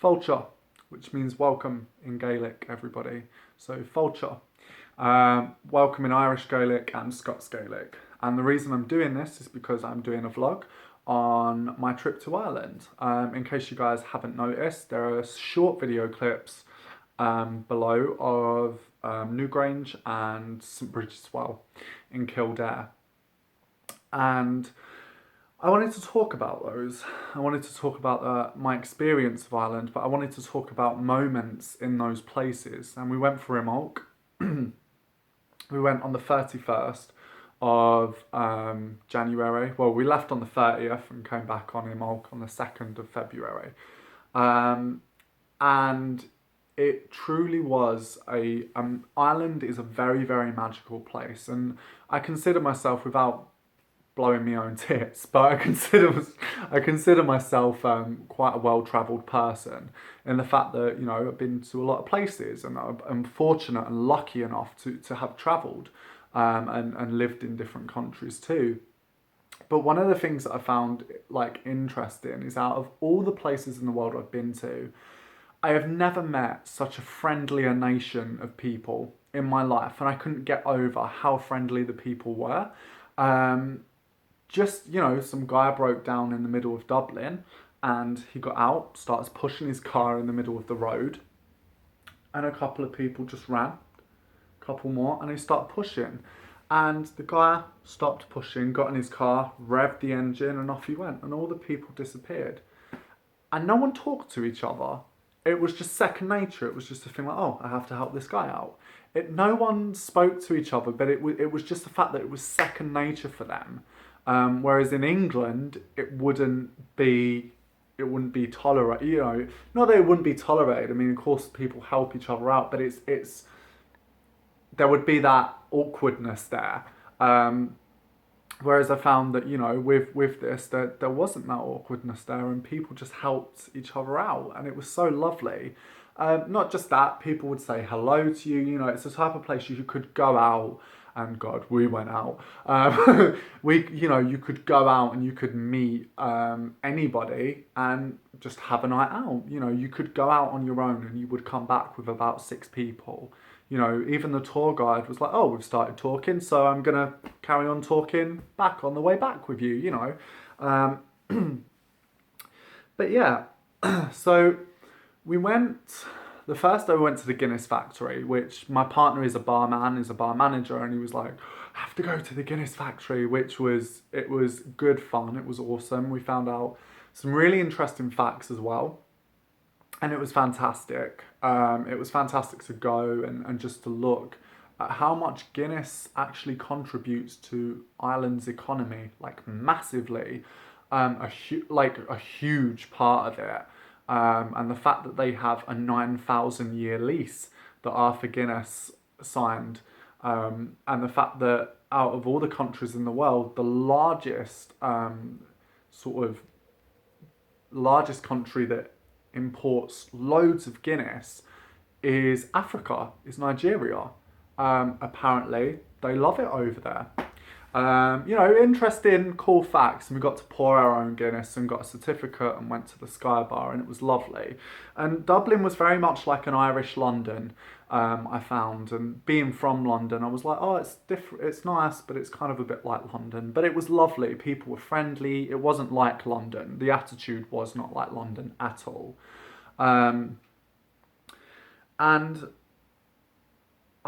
Fáilte, which means welcome in Gaelic, everybody. So Fáilte, welcome in Irish Gaelic and Scots Gaelic. And the reason I'm doing this is because I'm doing a vlog on my trip to Ireland. In case you guys haven't noticed, there are short video clips below of Newgrange and St Brigids in Kildare. And I wanted to talk about those. I wanted to talk about my experience of Ireland, but I wanted to talk about moments in those places. And we went for Imolc. We went on the 31st of January. Well, we left on the 30th and came back on Imolc on the 2nd of February. And it truly was Ireland is a very, very magical place. And I consider myself, without blowing my own tits, but I consider myself quite a well-travelled person in the fact that, you know, I've been to a lot of places and I'm fortunate and lucky enough to have travelled and lived in different countries too. But one of the things that I found like interesting is, out of all the places in the world I've been to, I have never met such a friendlier nation of people in my life, and I couldn't get over how friendly the people were. Just, you know, some guy broke down in the middle of Dublin and he got out, starts pushing his car in the middle of the road, and a couple of people just ran, a couple more, and he started pushing. And the guy stopped pushing, got in his car, revved the engine, and off he went, and all the people disappeared. And no one talked to each other. It was just second nature. It was just a thing like, oh, I have to help this guy out. No one spoke to each other, but it was just the fact that it was second nature for them. Whereas in England, it wouldn't be tolerated. You know, not that it wouldn't be tolerated. I mean, of course, people help each other out, but it's there would be that awkwardness there. Whereas I found that, you know, with this, there wasn't that awkwardness there, and people just helped each other out, and it was so lovely. Not just that, people would say hello to you. You know, it's the type of place you could go out. And God, we went out. You could go out and you could meet anybody and just have a night out. You know, you could go out on your own and you would come back with about 6 people. You know, even the tour guide was like, oh, we've started talking, so I'm going to carry on talking back on the way back with you, you know. But yeah, so we went... The first day we went to the Guinness factory, which my partner is a bar manager, and he was like, I have to go to the Guinness factory, it was good fun. It was awesome. We found out some really interesting facts as well. And it was fantastic. It was fantastic to go and just to look at how much Guinness actually contributes to Ireland's economy, like massively, a huge part of it. And the fact that they have a 9,000-year lease that Arthur Guinness signed, and the fact that out of all the countries in the world, the largest largest country that imports loads of Guinness is Africa, is Nigeria. Apparently, they love it over there. You know, interesting, cool facts. And we got to pour our own Guinness and got a certificate and went to the Sky Bar, and it was lovely. And Dublin was very much like an Irish London, I found. And being from London, I was like, oh, it's different, it's nice, but it's kind of a bit like London. But it was lovely. People were friendly. It wasn't like London. The attitude was not like London at all. And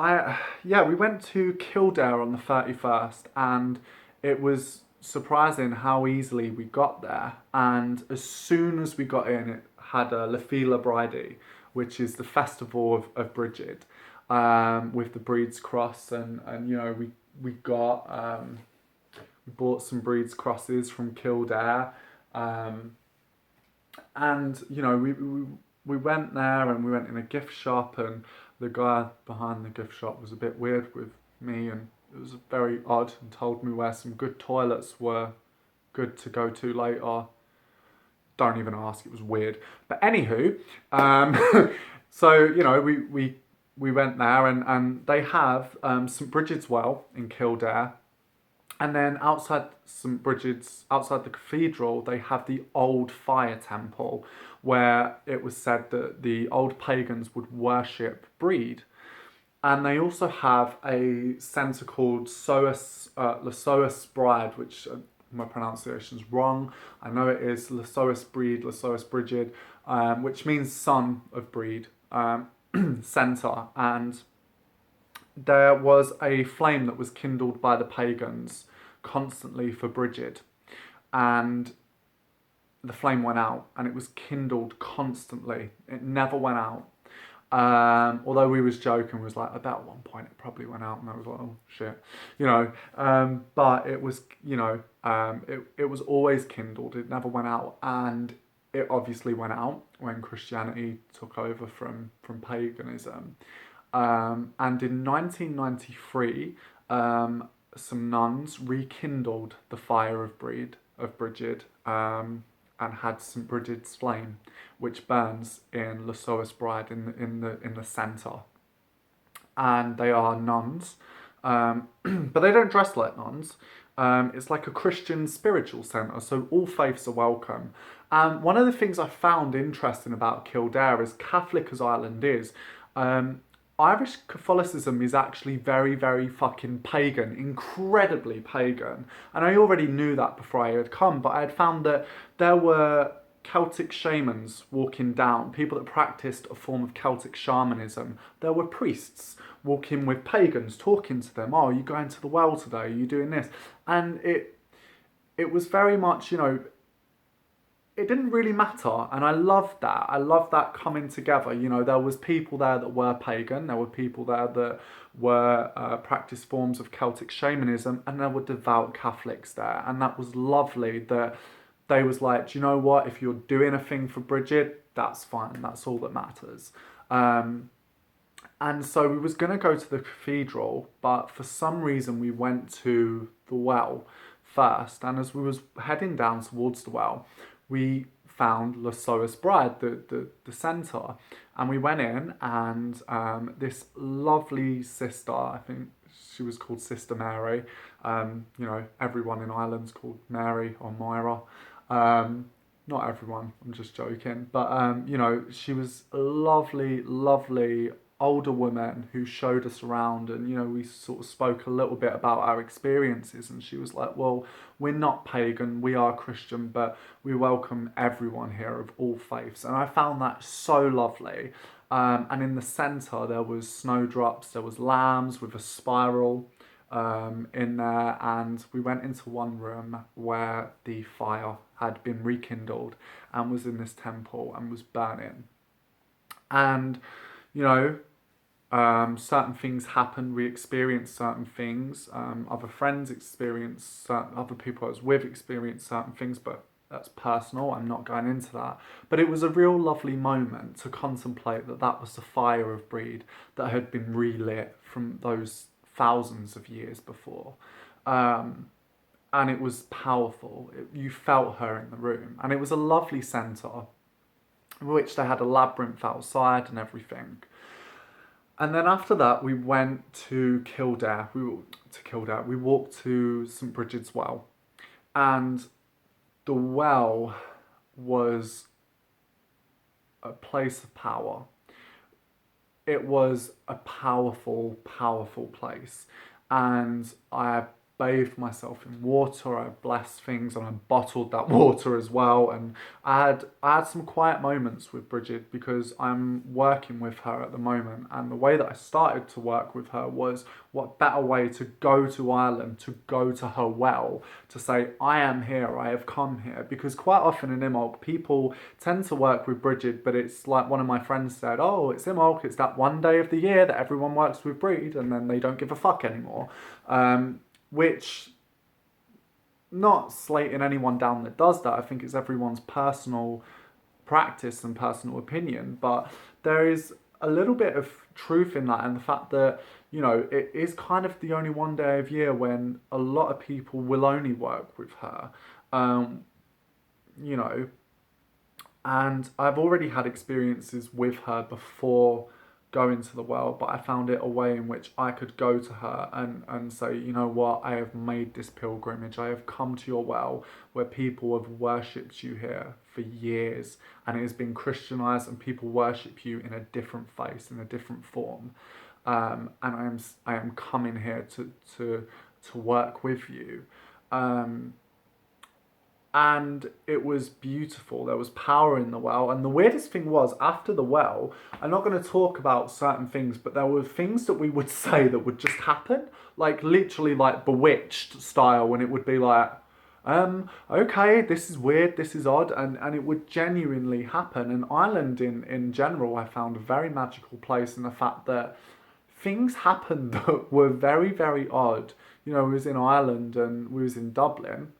we went to Kildare on the 31st, and it was surprising how easily we got there. And as soon as we got in, it had a Le Fila Bride, which is the festival of Brigid, with the Brigids cross, and you know, we bought some Brigids crosses from Kildare, and you know, we went there and we went in a gift shop, and the guy behind the gift shop was a bit weird with me, and it was very odd, and told me where some good toilets were good to go to later. Don't even ask, it was weird. But anywho, so, you know, we went there, and they have St Brigids in Kildare, And then outside St Brigids, outside the cathedral, they have the old fire temple, where it was said that the old pagans would worship Brede. And they also have a centre called La Soas Bride, which my pronunciation is wrong. I know it is La Soas Brede, La Soas Brigid, which means son of Brede, centre. And there was a flame that was kindled by the pagans constantly for Brigid, and the flame went out, and it was kindled constantly. It never went out. Although we was joking, was like, I bet at one point it probably went out, and I was like, oh shit, you know. But it was, you know, it was always kindled. It never went out, and it obviously went out when Christianity took over from paganism. And in 1993, some nuns rekindled the fire of Brigid, and had St Brigid's flame, which burns in La Soas Bride in the centre. And they are nuns, but they don't dress like nuns. It's like a Christian spiritual centre, so all faiths are welcome. And one of the things I found interesting about Kildare, as Catholic as Ireland is, Irish Catholicism is actually very, very fucking pagan, incredibly pagan. And I already knew that before I had come, but I had found that there were Celtic shamans walking down, people that practiced a form of Celtic shamanism. There were priests walking with pagans, talking to them. Oh, are you going to the well today? Are you doing this? And it was very much, you know, it didn't really matter, and I loved that. I loved that coming together. You know, there was people there that were pagan, there were people there that were practiced forms of Celtic shamanism, and there were devout Catholics there, and that was lovely. That they was like, do you know what? If you're doing a thing for Brigid, that's fine. That's all that matters. And so we was going to go to the cathedral, but for some reason we went to the well first, and as we was heading down towards the well, we found La Soas Bride, the centre, and we went in, and this lovely sister, I think she was called Sister Mary, you know, everyone in Ireland's called Mary or Moira, not everyone, I'm just joking, but you know, she was a lovely, lovely older woman who showed us around, and you know, we sort of spoke a little bit about our experiences, and she was like, well, we're not pagan, we are Christian, but we welcome everyone here of all faiths. And I found that so lovely. And in the centre there was snowdrops, there was lambs with a spiral in there, and we went into one room where the fire had been rekindled and was in this temple and was burning. And you know, certain things happened. We experienced certain things. Other friends experienced certain, other people I was with experienced certain things, but that's personal. I'm not going into that. But it was a real lovely moment to contemplate that that was the fire of Brede that had been relit from those thousands of years before. And it was powerful. You felt her in the room. And it was a lovely centre, which they had a labyrinth outside and everything. And then after that, we went to Kildare. We walked to St Brigid's Well, and the well was a place of power. It was a powerful, powerful place, and I bathed myself in water. I blessed things, and I bottled that water as well. And I had some quiet moments with Brigid, because I'm working with her at the moment, and the way that I started to work with her was, what better way to go to Ireland, to go to her well, to say, I am here, I have come here. Because quite often in Imbolc, people tend to work with Brigid, but it's like one of my friends said, oh, it's Imbolc, it's that one day of the year that everyone works with Brede, and then they don't give a fuck anymore. Which, not slating anyone down that does that, I think it's everyone's personal practice and personal opinion, but there is a little bit of truth in that, and the fact that, you know, it is kind of the only one day of year when a lot of people will only work with her, you know, and I've already had experiences with her before go into the well, but I found it a way in which I could go to her and say, you know what, I have made this pilgrimage. I have come to your well where people have worshipped you here for years, and it has been Christianized, and people worship you in a different face, in a different form. And I am coming here to work with you. And it was beautiful. There was power in the well. And the weirdest thing was, after the well, I'm not going to talk about certain things, but there were things that we would say that would just happen, like literally like Bewitched style, when it would be like, okay, this is weird, this is odd, and it would genuinely happen. And Ireland in general, I found a very magical place in the fact that things happened that were very, very odd. You know, we was in Ireland and we was in Dublin,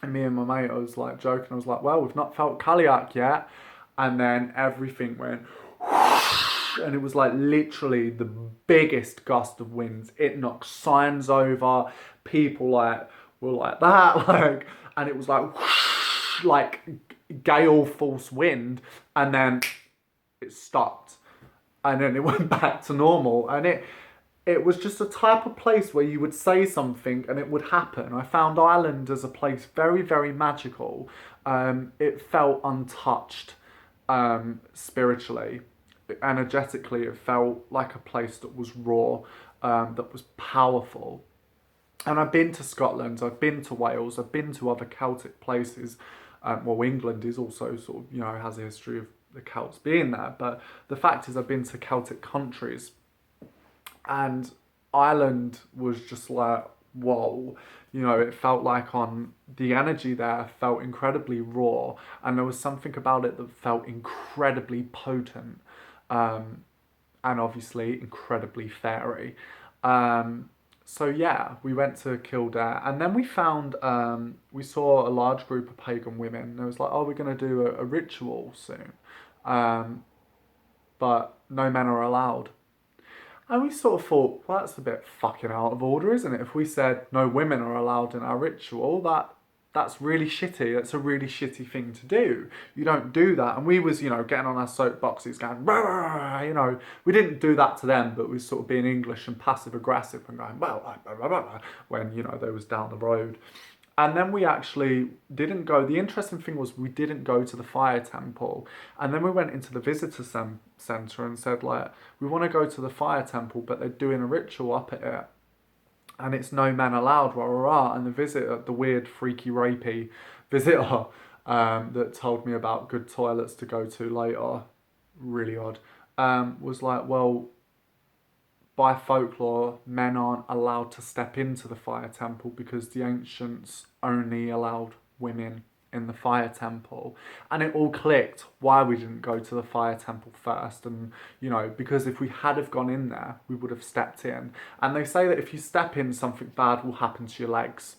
and me and my mate, I was like joking, I was like, well, we've not felt Cailleach yet. And then everything went whoosh, and it was like literally the biggest gust of winds. It knocked signs over, people like were like that, like, and it was like whoosh, like gale force wind, and then it stopped. And then it went back to normal. And it was just a type of place where you would say something and it would happen. I found Ireland as a place very, very magical. It felt untouched spiritually. Energetically, it felt like a place that was raw, that was powerful. And I've been to Scotland, I've been to Wales, I've been to other Celtic places. Well, England is also sort of, you know, has a history of the Celts being there. But the fact is, I've been to Celtic countries. And Ireland was just like, whoa, you know, it felt like the energy there felt incredibly raw, and there was something about it that felt incredibly potent, and obviously incredibly fairy. So yeah, we went to Kildare, and then we saw a large group of pagan women, and it was like, oh, we're going to do a ritual soon, but no men are allowed. And we sort of thought, well, that's a bit fucking out of order, isn't it? If we said no women are allowed in our ritual, that's really shitty. That's a really shitty thing to do. You don't do that. And we was, you know, getting on our soapboxes going, rah, you know, we didn't do that to them, but we was sort of being English and passive aggressive and going, well, when, you know, they was down the road. And then we actually didn't go. The interesting thing was we didn't go to the fire temple. And then we went into the visitor centre and said, like, we want to go to the fire temple, but they're doing a ritual up at it. And it's no men allowed, rah, rah, rah. And the visitor, the weird, freaky, rapey visitor that told me about good toilets to go to later, really odd, was like, well, by folklore, men aren't allowed to step into the fire temple because the ancients only allowed women in the fire temple. And it all clicked why we didn't go to the fire temple first. And, you know, because if we had have gone in there, we would have stepped in. And they say that if you step in, something bad will happen to your legs.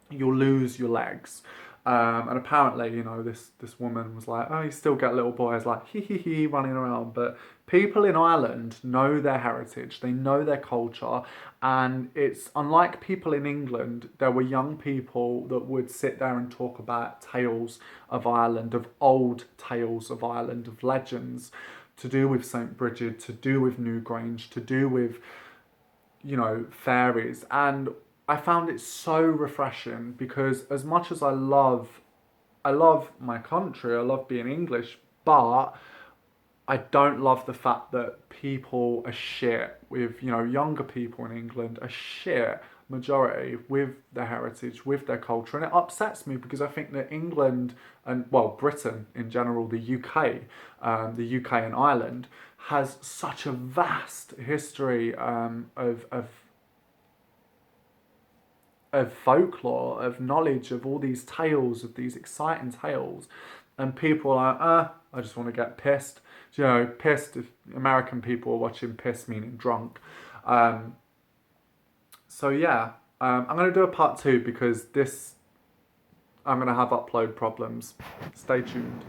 You'll lose your legs. And apparently, you know, this woman was like, oh, you still get little boys like hee running around. But people in Ireland know their heritage, they know their culture, and it's unlike people in England. There were young people that would sit there and talk about tales of Ireland, of old tales of Ireland, of legends to do with St. Brigid, to do with Newgrange, to do with, you know, fairies. And I found it so refreshing because as much as I love my country, I love being English, but I don't love the fact that people are shit with, you know, younger people in England are shit, majority, with their heritage, with their culture. And it upsets me because I think that England and, well, Britain in general, the UK and Ireland has such a vast history of folklore, of knowledge, of all these tales, of these exciting tales. And people are like, I just want to get pissed. You know, pissed, if American people are watching piss meaning drunk. So yeah, I'm going to do a part 2 because I'm going to have upload problems. Stay tuned.